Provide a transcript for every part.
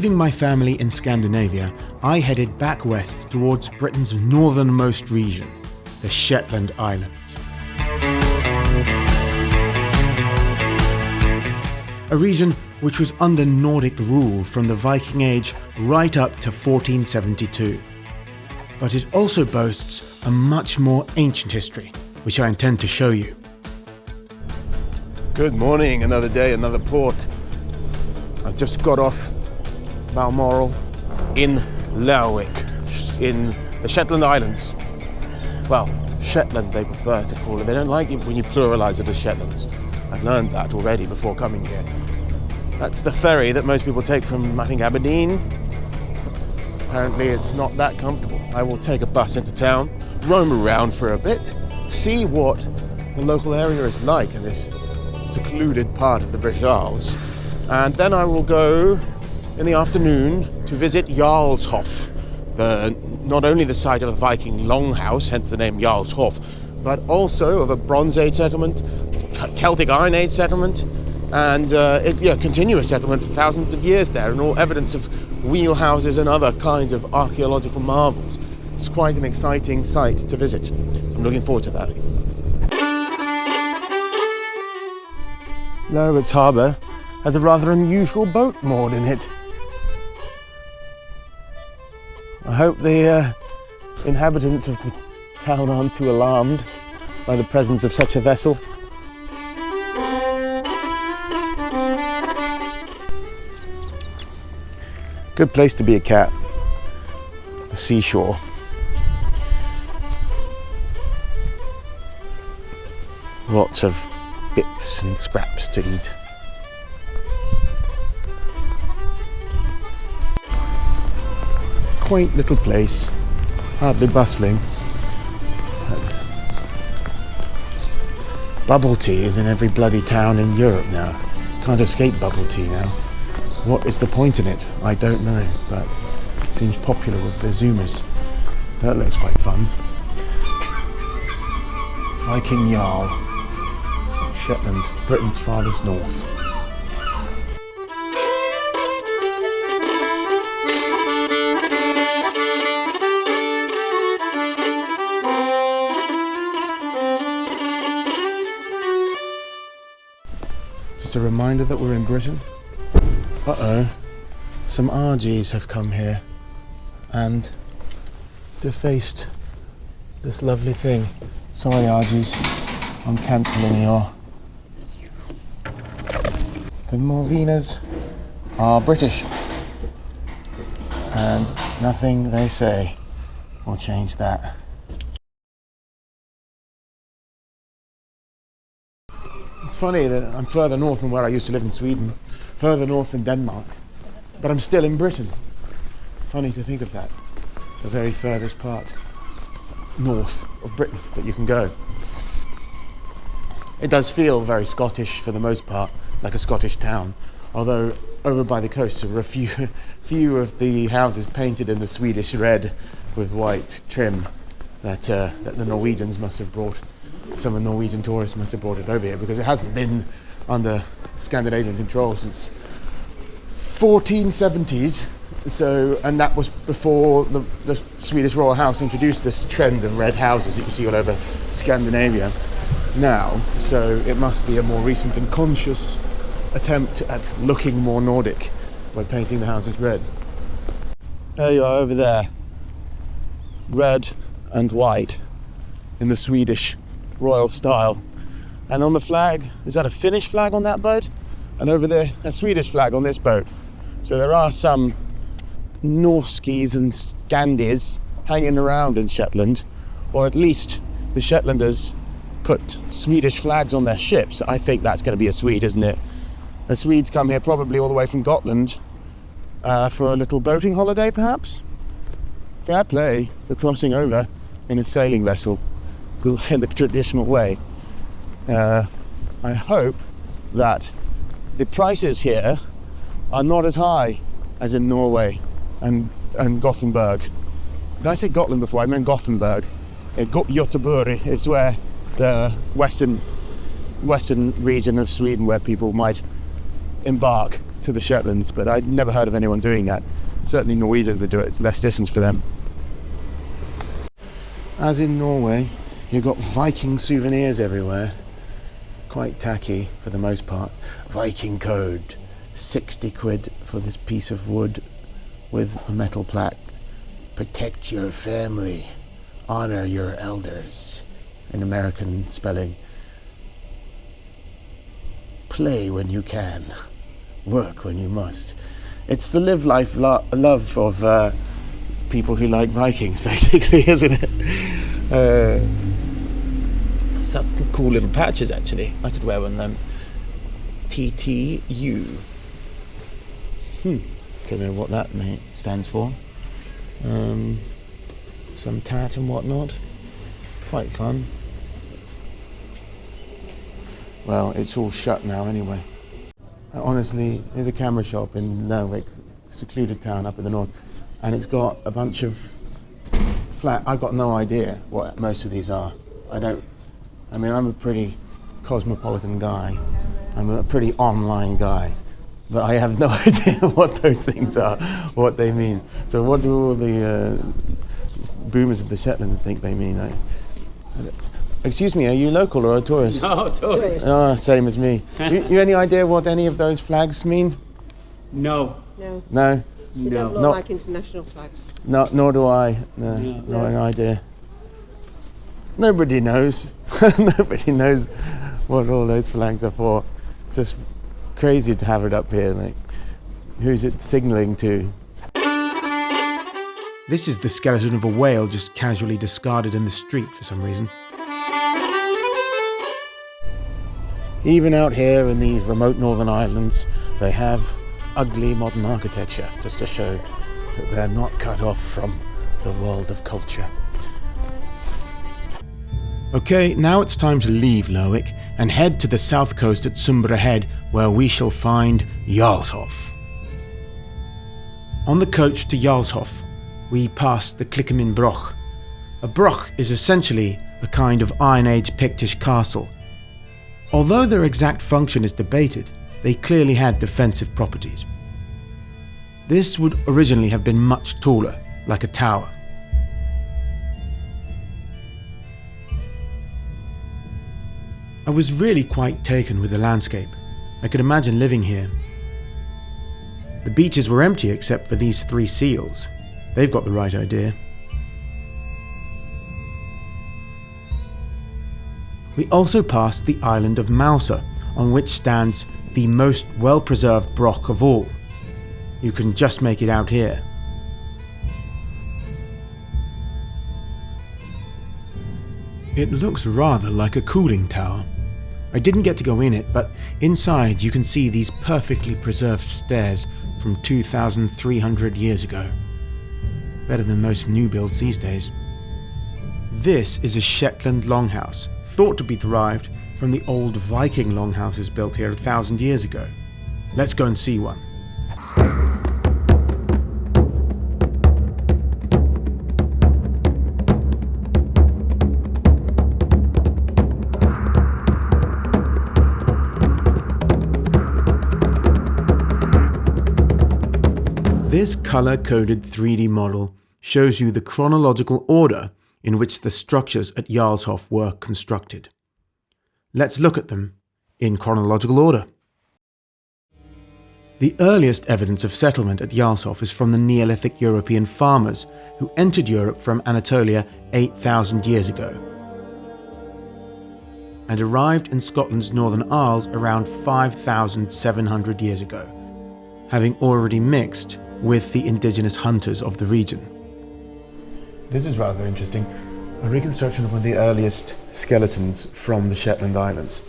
Leaving my family in Scandinavia, I headed back west towards Britain's northernmost region, the Shetland Islands. A region which was under Nordic rule from the Viking Age right up to 1472. But it also boasts a much more ancient history, which I intend to show you. Good morning, another day, another port. I just got off Balmoral in Lerwick, in the Shetland Islands. Well, Shetland they prefer to call it. They don't like it when you pluralise it as Shetlands. I've learned that already before coming here. That's the ferry that most people take from, I think, Aberdeen. Apparently it's not that comfortable. I will take a bus into town, roam around for a bit, see what the local area is like in this secluded part of the British Isles, and then I will go in the afternoon to visit Jarlshof, not only the site of a Viking longhouse, hence the name Jarlshof, but also of a Bronze Age settlement, Celtic Iron Age settlement, and continuous settlement for thousands of years there, and all evidence of wheelhouses and other kinds of archaeological marvels. It's quite an exciting site to visit. I'm looking forward to that. Lerwick's harbour has a rather unusual boat moored in it. I hope the inhabitants of the town aren't too alarmed by the presence of such a vessel. Good place to be a cat, the seashore. Lots of bits and scraps to eat. Quaint little place, hardly bustling. Bubble tea is in every bloody town in Europe now. Can't escape bubble tea now. What is the point in it? I don't know, but it seems popular with the Zoomers. That looks quite fun. Viking Jarl. Shetland, Britain's farthest north. Just a reminder that we're in Britain. Uh-oh, some RGs have come here and defaced this lovely thing. Sorry RGs, I'm cancelling your... The Malvinas are British, and nothing they say will change that. It's funny that I'm further north than where I used to live in Sweden, further north than Denmark, but I'm still in Britain. Funny to think of that, the very furthest part north of Britain that you can go. It does feel very Scottish for the most part, like a Scottish town, although over by the coast there were a few of the houses painted in the Swedish red with white trim that the Norwegians must have brought. Some of the Norwegian tourists must have brought it over here because it hasn't been under Scandinavian control since 1470s. So, and that was before the Swedish Royal House introduced this trend of red houses that you see all over Scandinavia now. So it must be a more recent and conscious attempt at looking more Nordic by painting the houses red. There you are over there, red and white in the Swedish royal style. And on the flag, is that a Finnish flag on that boat? And over there, a Swedish flag on this boat. So there are some Norskies and Scandis hanging around in Shetland, or at least the Shetlanders put Swedish flags on their ships. I think that's going to be a Swede, isn't it? The Swedes come here probably all the way from Gotland for a little boating holiday, perhaps? Fair play for crossing over in a sailing vessel in the traditional way. I hope that the prices here are not as high as in Norway and Gothenburg. Did I say Gotland before? I meant Gothenburg. Göteborg is where the western region of Sweden where people might embark to the Shetlands, but I'd never heard of anyone doing that. Certainly Norwegians would do it, it's less distance for them. As in Norway, you've got Viking souvenirs everywhere. Quite tacky for the most part. Viking code, 60 quid for this piece of wood with a metal plaque. Protect your family, honor your elders. In American spelling. Play when you can, work when you must. It's the live life love of people who like Vikings, basically, isn't it? Some cool little patches, actually. I could wear one of them. TTU. Don't know what that stands for. Some tat and whatnot. Quite fun. Well, it's all shut now anyway. Honestly, there's a camera shop in Lerwick, secluded town up in the north, and it's got a bunch of I've got no idea what most of these are. I'm a pretty cosmopolitan guy. I'm a pretty online guy, but I have no idea what those things are, what they mean. So what do all the boomers of the Shetlands think they mean? Excuse me, are you local or a tourist? No, tourist. Oh, same as me. You any idea what any of those flags mean? No. No? They don't look like international flags. No, nor do I. No. Not an idea. Nobody knows. Nobody knows what all those flags are for. It's just crazy to have it up here. Like, who's it signalling to? This is the skeleton of a whale just casually discarded in the street for some reason. Even out here in these remote northern islands, they have ugly modern architecture, just to show that they're not cut off from the world of culture. Okay, now it's time to leave Lerwick and head to the south coast at Sumbre Head, where we shall find Jarlshof. On the coach to Jarlshof, we pass the Clickimin broch. A broch is essentially a kind of Iron Age Pictish castle. Although their exact function is debated, they clearly had defensive properties. This would originally have been much taller, like a tower. I was really quite taken with the landscape. I could imagine living here. The beaches were empty except for these 3 seals. They've got the right idea. We also passed the island of Mousa, on which stands the most well-preserved broch of all. You can just make it out here. It looks rather like a cooling tower. I didn't get to go in it, but inside you can see these perfectly preserved stairs from 2,300 years ago. Better than most new builds these days. This is a Shetland longhouse, thought to be derived from the old Viking longhouses built here 1,000 years ago. Let's go and see one. This color-coded 3D model shows you the chronological order in which the structures at Jarlshof were constructed. Let's look at them in chronological order. The earliest evidence of settlement at Jarlshof is from the Neolithic European farmers who entered Europe from Anatolia 8,000 years ago and arrived in Scotland's Northern Isles around 5,700 years ago, having already mixed with the indigenous hunters of the region. This is rather interesting. A reconstruction of one of the earliest skeletons from the Shetland Islands.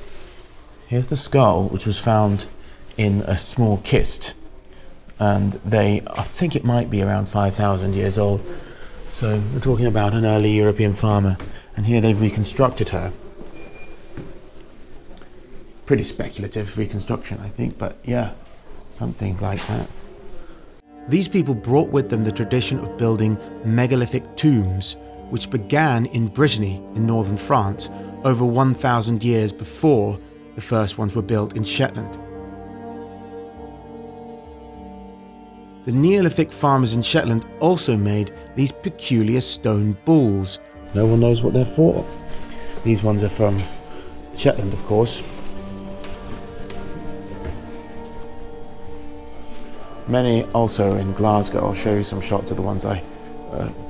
Here's the skull, which was found in a small kist, and I think it might be around 5,000 years old. So we're talking about an early European farmer, and here they've reconstructed her. Pretty speculative reconstruction, I think, but yeah, something like that. These people brought with them the tradition of building megalithic tombs, which began in Brittany in northern France over 1,000 years before the first ones were built in Shetland. The Neolithic farmers in Shetland also made these peculiar stone balls. No one knows what they're for. These ones are from Shetland, of course. Many also in Glasgow. I'll show you some shots of the ones I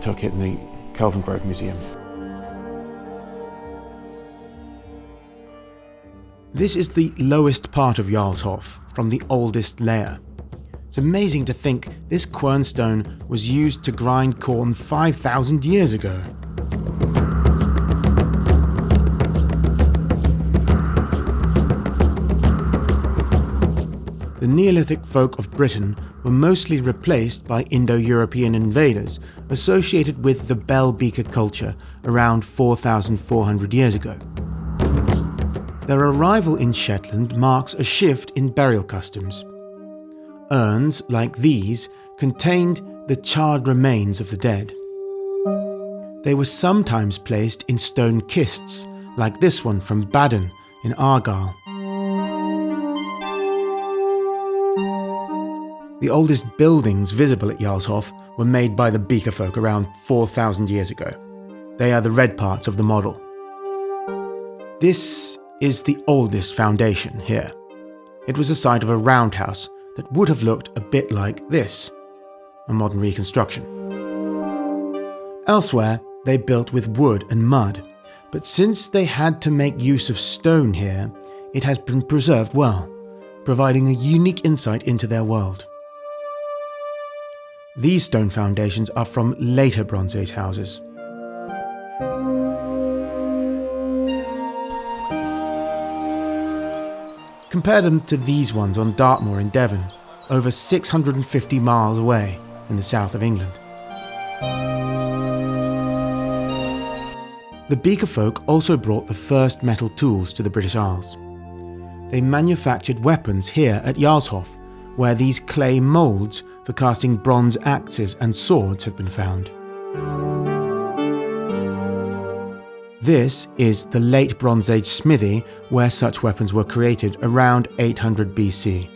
took in the Kelvingrove Museum. This is the lowest part of Jarlshof, from the oldest layer. It's amazing to think this quernstone was used to grind corn 5,000 years ago. The Neolithic folk of Britain were mostly replaced by Indo-European invaders associated with the bell beaker culture around 4,400 years ago. Their arrival in Shetland marks a shift in burial customs. Urns like these contained the charred remains of the dead. They were sometimes placed in stone kists, like this one from Baden in Argyll. The oldest buildings visible at Jarlshof were made by the beaker folk around 4,000 years ago. They are the red parts of the model. This is the oldest foundation here. It was the site of a roundhouse that would have looked a bit like this, a modern reconstruction. Elsewhere, they built with wood and mud, but since they had to make use of stone here, it has been preserved well, providing a unique insight into their world. These stone foundations are from later Bronze Age houses. Compare them to these ones on Dartmoor in Devon, over 650 miles away in the south of England. The beaker folk also brought the first metal tools to the British Isles. They manufactured weapons here at Jarlshof, where these clay moulds for casting bronze axes and swords have been found. This is the late Bronze Age smithy where such weapons were created around 800 BC.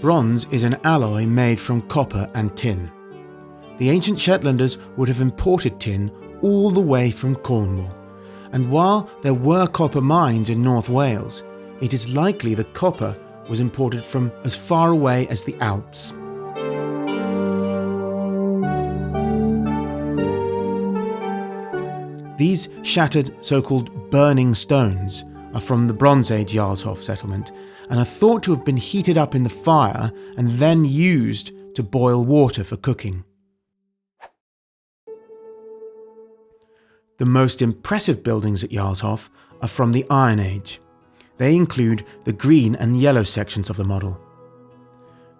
Bronze is an alloy made from copper and tin. The ancient Shetlanders would have imported tin all the way from Cornwall, and while there were copper mines in North Wales, it is likely that copper was imported from as far away as the Alps. These shattered so-called burning stones are from the Bronze Age Jarlshof settlement and are thought to have been heated up in the fire and then used to boil water for cooking. The most impressive buildings at Jarlshof are from the Iron Age. They include the green and yellow sections of the model.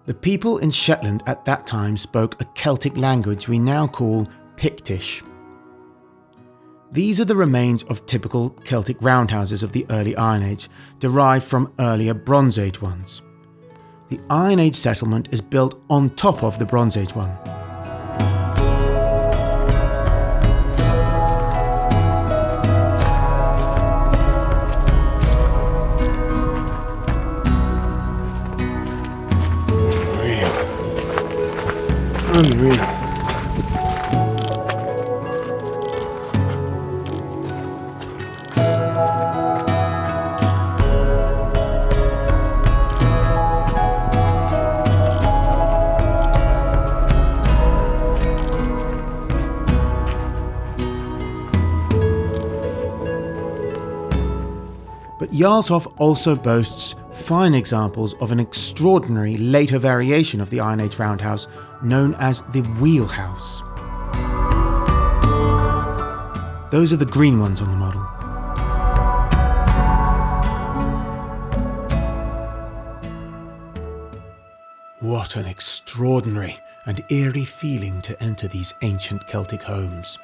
The people in Shetland at that time spoke a Celtic language we now call Pictish. These are the remains of typical Celtic roundhouses of the early Iron Age, derived from earlier Bronze Age ones. The Iron Age settlement is built on top of the Bronze Age one. Unreal. But Jarlshof also boasts fine examples of an extraordinary later variation of the Iron Age roundhouse known as the wheelhouse. Those are the green ones on the model. What an extraordinary and eerie feeling to enter these ancient Celtic homes.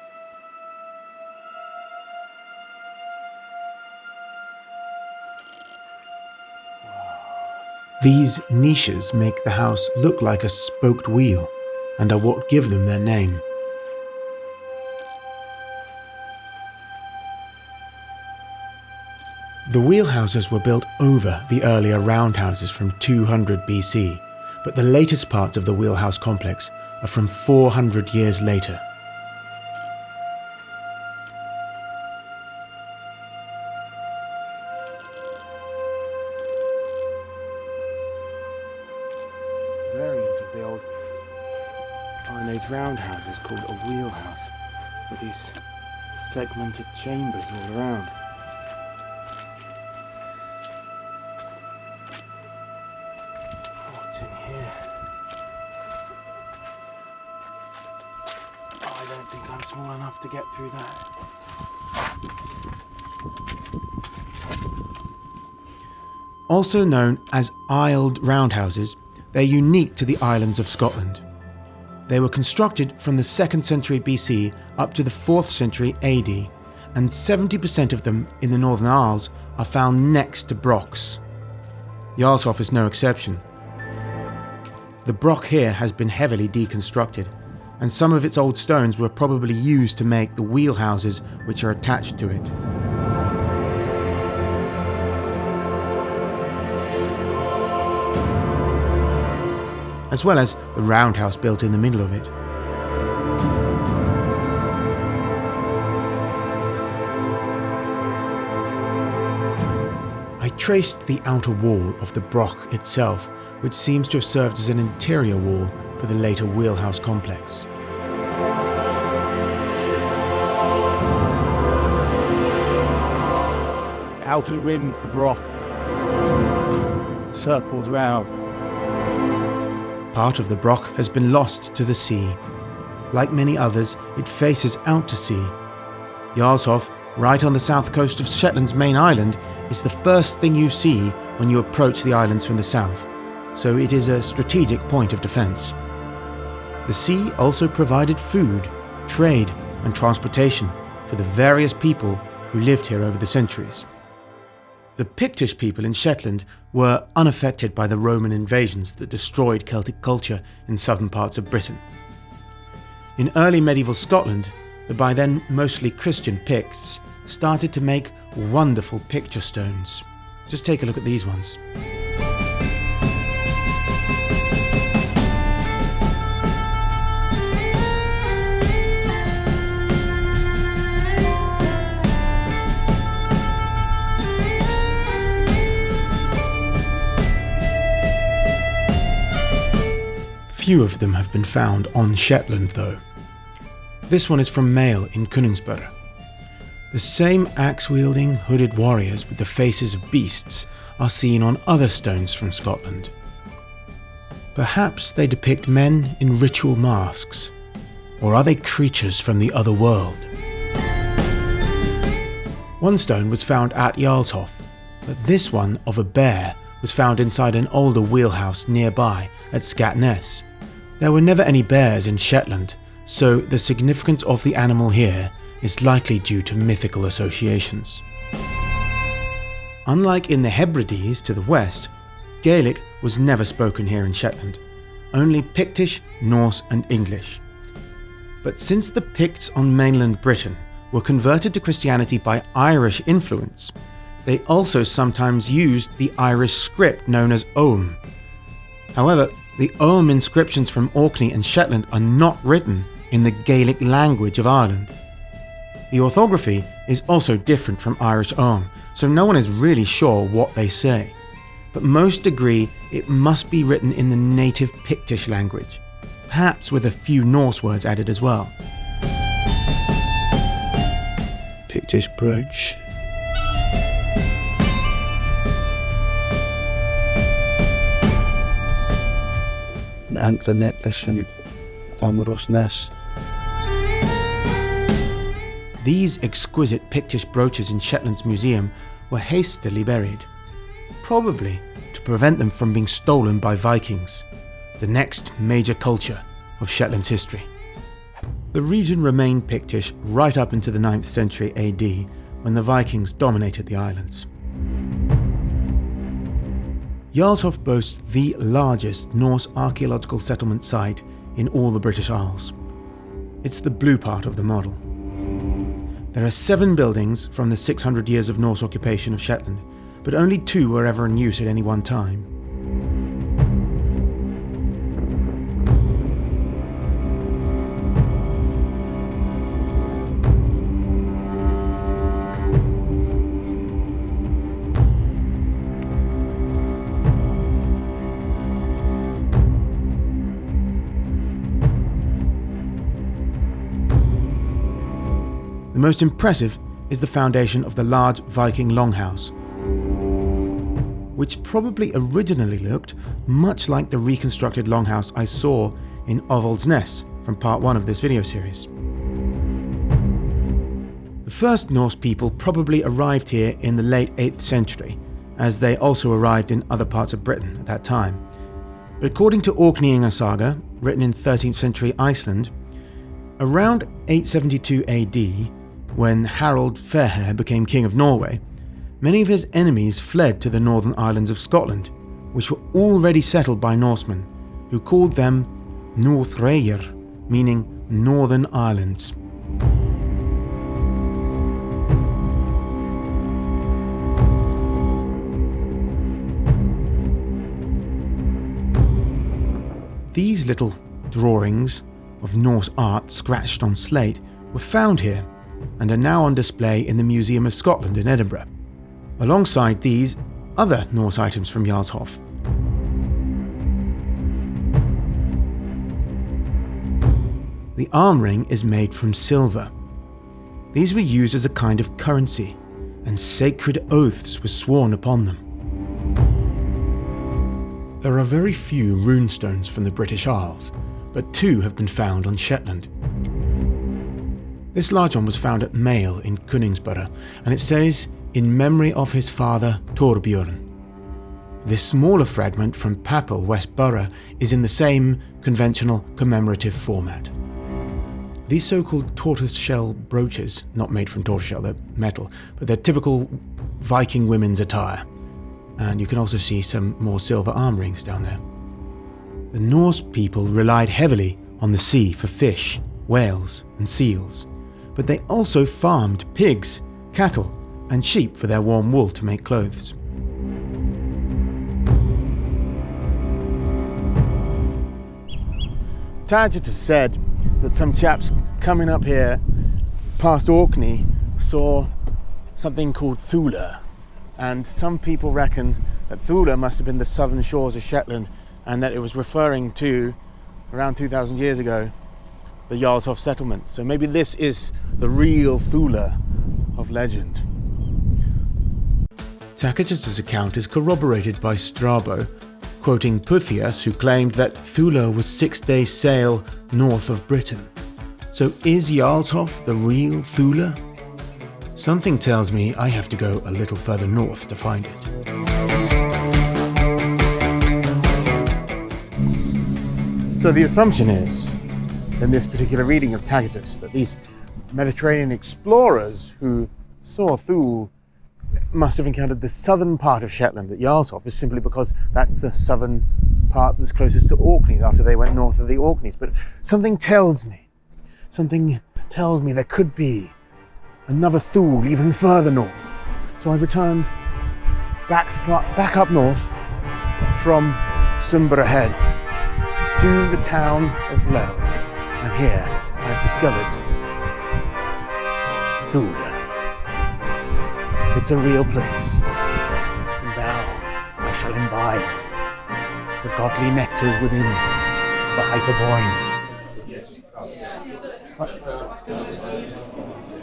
These niches make the house look like a spoked wheel and are what give them their name. The wheelhouses were built over the earlier roundhouses from 200 BC, but the latest parts of the wheelhouse complex are from 400 years later. Variant of the old Iron Age roundhouse is called a wheelhouse, with these segmented chambers all around. What's in here? Oh, I don't think I'm small enough to get through that. Also known as aisled roundhouses, they're unique to the islands of Scotland. They were constructed from the 2nd century BC up to the 4th century AD, and 70% of them in the Northern Isles are found next to brochs. Jarlshof is no exception. The broch here has been heavily deconstructed, and some of its old stones were probably used to make the wheelhouses which are attached to it. As well as the roundhouse built in the middle of it. I traced the outer wall of the broch itself, which seems to have served as an interior wall for the later wheelhouse complex. Outer rim of the broch circles round. Part of the broch has been lost to the sea. Like many others, it faces out to sea. Jarlshof, right on the south coast of Shetland's main island, is the first thing you see when you approach the islands from the south, so it is a strategic point of defence. The sea also provided food, trade and transportation for the various people who lived here over the centuries. The Pictish people in Shetland were unaffected by the Roman invasions that destroyed Celtic culture in southern parts of Britain. In early medieval Scotland, the by then mostly Christian Picts started to make wonderful picture stones. Just take a look at these ones. Few of them have been found on Shetland though. This one is from Mael in Koningsberg. The same axe-wielding, hooded warriors with the faces of beasts are seen on other stones from Scotland. Perhaps they depict men in ritual masks, or are they creatures from the other world? One stone was found at Jarlshof, but this one of a bear was found inside an older wheelhouse nearby at Scandinavia. There were never any bears in Shetland, so the significance of the animal here is likely due to mythical associations. Unlike in the Hebrides to the west, Gaelic was never spoken here in Shetland, only Pictish, Norse and English. But since the Picts on mainland Britain were converted to Christianity by Irish influence, they also sometimes used the Irish script known as Ogham. However, the Ogham inscriptions from Orkney and Shetland are not written in the Gaelic language of Ireland. The orthography is also different from Irish Ogham, so no one is really sure what they say. But most agree it must be written in the native Pictish language, perhaps with a few Norse words added as well. Pictish broch. An antler necklace and amorous nest. These exquisite Pictish brooches in Shetland's museum were hastily buried, probably to prevent them from being stolen by Vikings, the next major culture of Shetland's history. The region remained Pictish right up into the 9th century AD, when the Vikings dominated the islands. Jarlshof boasts the largest Norse archaeological settlement site in all the British Isles. It's the blue part of the model. There are 7 buildings from the 600 years of Norse occupation of Shetland, but only 2 were ever in use at any one time. The most impressive is the foundation of the large Viking longhouse, which probably originally looked much like the reconstructed longhouse I saw in Ovaldsnes from part 1 of this video series. The first Norse people probably arrived here in the late 8th century, as they also arrived in other parts of Britain at that time. But according to Orkneyinga saga, written in 13th century Iceland, around 872 AD, when Harald Fairhair became king of Norway, many of his enemies fled to the northern islands of Scotland, which were already settled by Norsemen, who called them Norðreyjar, meaning Northern Islands. These little drawings of Norse art scratched on slate were found here and are now on display in the Museum of Scotland in Edinburgh, alongside these other Norse items from Jarlshof. The arm ring is made from silver. These were used as a kind of currency, and sacred oaths were sworn upon them. There are very few runestones from the British Isles, but 2 have been found on Shetland. This large one was found at Mael in Koningsborough, and it says, "In memory of his father Torbjorn." This smaller fragment from Papel, West Borough, is in the same conventional commemorative format. These so-called tortoiseshell brooches, not made from tortoiseshell, they're metal, but they're typical Viking women's attire. And you can also see some more silver arm rings down there. The Norse people relied heavily on the sea for fish, whales, and seals, but they also farmed pigs, cattle, and sheep for their warm wool to make clothes. Tacitus said that some chaps coming up here past Orkney saw something called Thule, and some people reckon that Thule must have been the southern shores of Shetland, and that it was referring to, around 2,000 years ago, the Jarlshof settlement. So maybe this is the real Thule of legend. Tacitus's account is corroborated by Strabo, quoting Pythias, who claimed that Thule was 6 days' sail north of Britain. So is Jarlshof the real Thule? Something tells me I have to go a little further north to find it. So the assumption is, in this particular reading of Tacitus, that these Mediterranean explorers who saw Thule must have encountered the southern part of Shetland at Jarlshof, is simply because that's the southern part that's closest to Orkney after they went north of the Orkneys. But something tells me there could be another Thule even further north. So I've returned back up north from Sumbre Head to the town of Lerwick, and here I've discovered Thule. It's a real place, and now I shall imbibe the godly nectars within the Hyperboreans.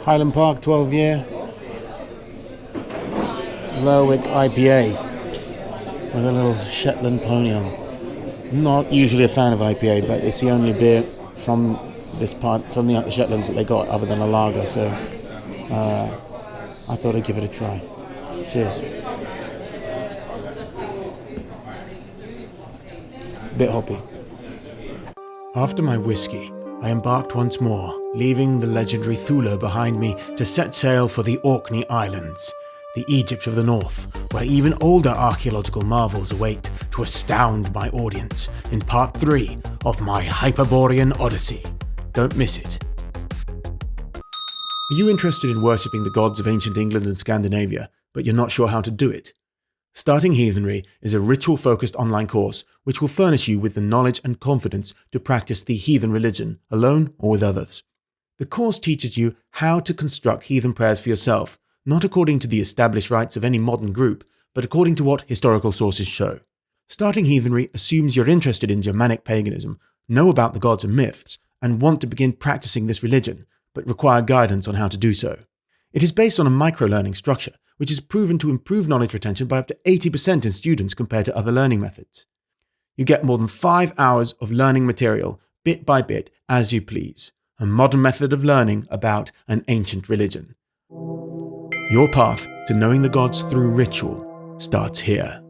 Highland Park 12-year Lerwick IPA with a little Shetland pony on. I'm not usually a fan of IPA, but it's the only beer from this part, from the Shetlands, that they got other than a lager, so I thought I'd give it a try. Cheers. Bit hoppy. After my whiskey, I embarked once more, leaving the legendary Thule behind me to set sail for the Orkney Islands, the Egypt of the North, where even older archaeological marvels await to astound my audience in part 3 of my Hyperborean Odyssey. Don't miss it. Are you interested in worshipping the gods of ancient England and Scandinavia, but you're not sure how to do it? Starting Heathenry is a ritual-focused online course which will furnish you with the knowledge and confidence to practice the heathen religion, alone or with others. The course teaches you how to construct heathen prayers for yourself, not according to the established rites of any modern group, but according to what historical sources show. Starting Heathenry assumes you're interested in Germanic paganism, know about the gods and myths, and want to begin practicing this religion, but require guidance on how to do so. It is based on a micro-learning structure, which is proven to improve knowledge retention by up to 80% in students compared to other learning methods. You get more than 5 hours of learning material, bit by bit, as you please. A modern method of learning about an ancient religion. Your path to knowing the gods through ritual starts here.